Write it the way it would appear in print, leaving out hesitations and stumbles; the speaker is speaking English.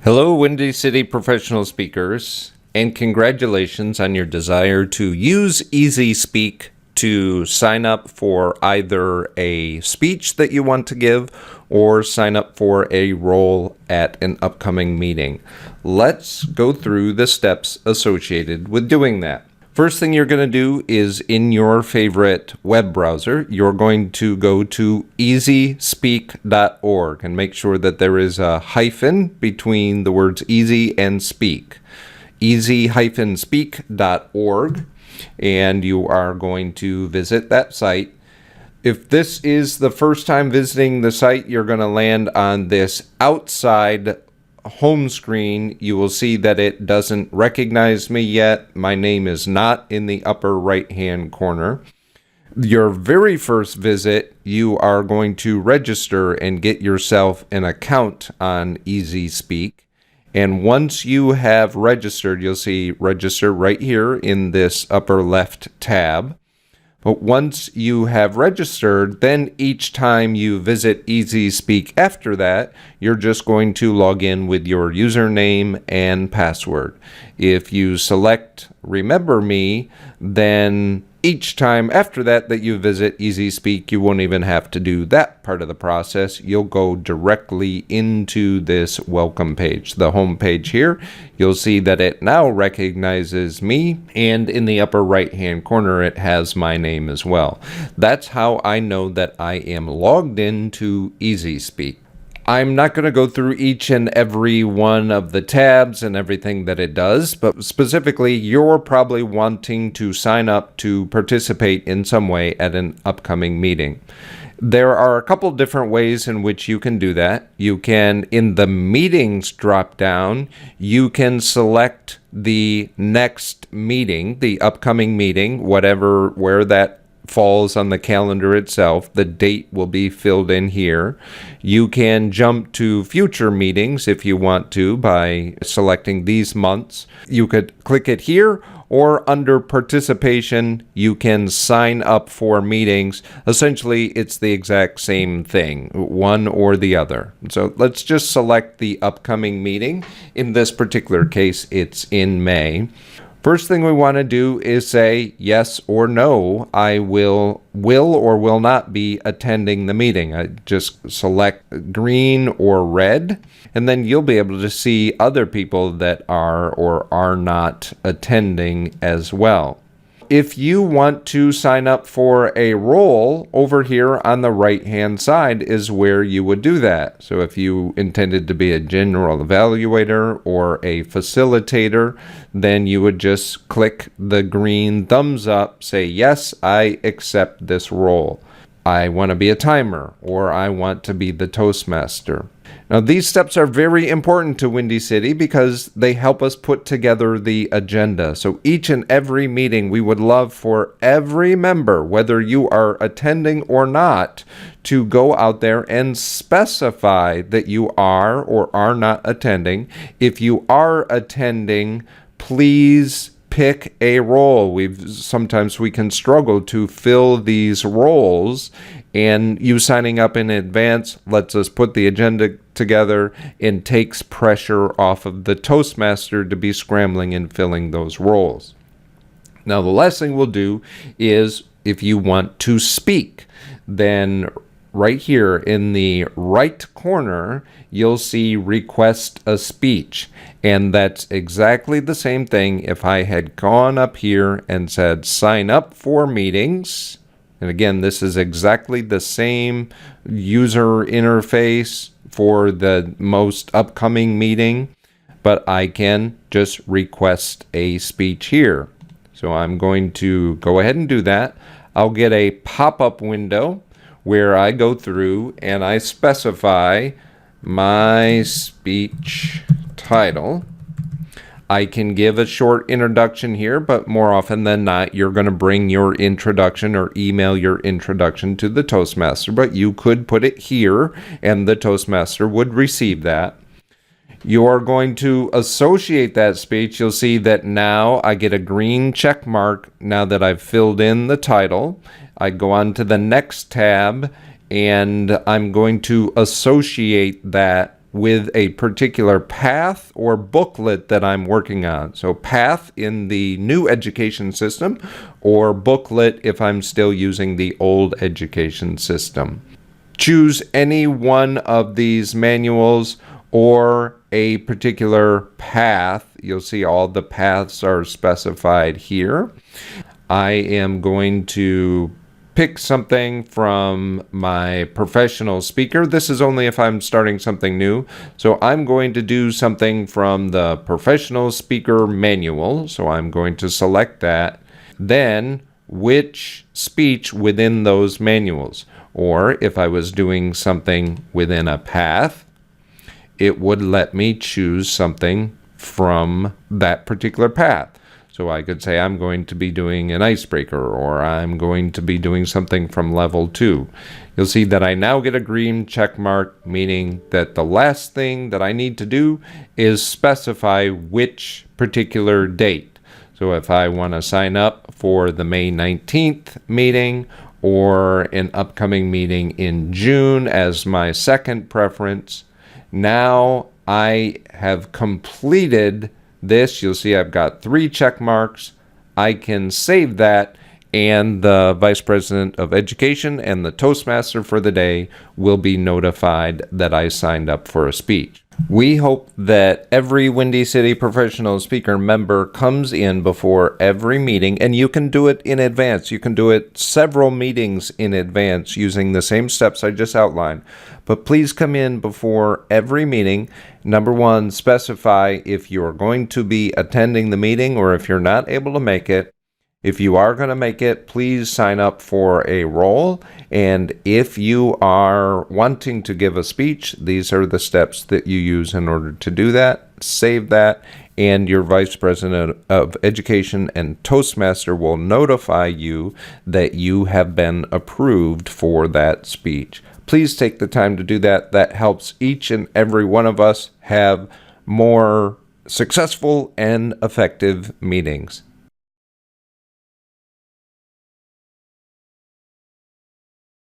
Hello, Windy City professional speakers, and congratulations on your desire to use Easy Speak to sign up for either a speech that you want to give or sign up for a role at an upcoming meeting. Let's go through the steps associated with doing that. First thing you're going to do is in your favorite web browser, you're going to go to easyspeak.org and make sure that there is a hyphen between the words easy and speak. easy-speak.org, and you are going to visit that site. If this is the first time visiting the site, you're going to land on this outside home screen. You will see that it doesn't recognize me yet. My name is not in the upper right hand corner. Your very first visit, you are going to register and get yourself an account on Easy Speak. And once you have registered, you'll see register right here in this upper left tab. But once you have registered, then each time you visit Easy Speak after that, you're just going to log in with your username and password. If you select Remember Me, then each time after that you visit Easy Speak, you won't even have to do that part of the process. You'll go directly into this welcome page, the home page here. You'll see that it now recognizes me, and in the upper right hand corner it has my name as well. That's how I know that I am logged into Easy Speak. I'm not going to go through each and every one of the tabs and everything that it does, but specifically, you're probably wanting to sign up to participate in some way at an upcoming meeting. There are a couple different ways in which you can do that. You can, in the meetings drop down, you can select the next meeting, the upcoming meeting, where that falls on the calendar itself. The date will be filled in here. You can jump to future meetings if you want to by selecting these months. You could click it here, or under participation, you can sign up for meetings. Essentially, it's the exact same thing, one or the other. So let's just select the upcoming meeting. In this particular case, it's in May. First thing we want to do is say yes or no. I will or will not be attending the meeting. I just select green or red, and then you'll be able to see other people that are or are not attending as well. If you want to sign up for a role, over here on the right-hand side is where you would do that. So if you intended to be a general evaluator or a facilitator, then you would just click the green thumbs up, say, yes, I accept this role. I want to be a timer, or I want to be the Toastmaster. Now, these steps are very important to Windy City because they help us put together the agenda. So each and every meeting, we would love for every member, whether you are attending or not, to go out there and specify that you are or are not attending. If you are attending, please pick a role. Sometimes we can struggle to fill these roles, and you signing up in advance lets us put the agenda together and takes pressure off of the Toastmaster to be scrambling and filling those roles. Now, the last thing we'll do is, if you want to speak, then right here in the right corner, you'll see request a speech. And that's exactly the same thing if I had gone up here and said sign up for meetings. And again, this is exactly the same user interface for the most upcoming meeting, but I can just request a speech here. So I'm going to go ahead and do that. I'll get a pop-up window where I go through and I specify my speech title. I can give a short introduction here, but more often than not, you're going to bring your introduction or email your introduction to the Toastmaster, but you could put it here and the Toastmaster would receive that. You are going to associate that speech. You'll see that now I get a green check mark now that I've filled in the title. I go on to the next tab and I'm going to associate that with a particular path or booklet that I'm working on. So path in the new education system, or booklet if I'm still using the old education system. Choose any one of these manuals or a particular path. You'll see all the paths are specified here. I am going to pick something from my professional speaker. This is only if I'm starting something new. So I'm going to do something from the professional speaker manual. So I'm going to select that. Then which speech within those manuals. Or if I was doing something within a path, it would let me choose something from that particular path. So I could say I'm going to be doing an icebreaker, or I'm going to be doing something from level 2. You'll see that I now get a green check mark, meaning that the last thing that I need to do is specify which particular date. So if I want to sign up for the May 19th meeting or an upcoming meeting in June as my second preference, now I have completed this. You'll see I've got 3 check marks. I can save that, and the Vice President of Education and the Toastmaster for the day will be notified that I signed up for a speech. We hope that every Windy City Professional Speaker member comes in before every meeting, and you can do it in advance. You can do it several meetings in advance using the same steps I just outlined. But please come in before every meeting. Number 1, specify if you're going to be attending the meeting or if you're not able to make it. If you are going to make it, please sign up for a role. And if you are wanting to give a speech, these are the steps that you use in order to do that. Save that, and your Vice President of Education and Toastmaster will notify you that you have been approved for that speech. Please take the time to do that. That helps each and every one of us have more successful and effective meetings.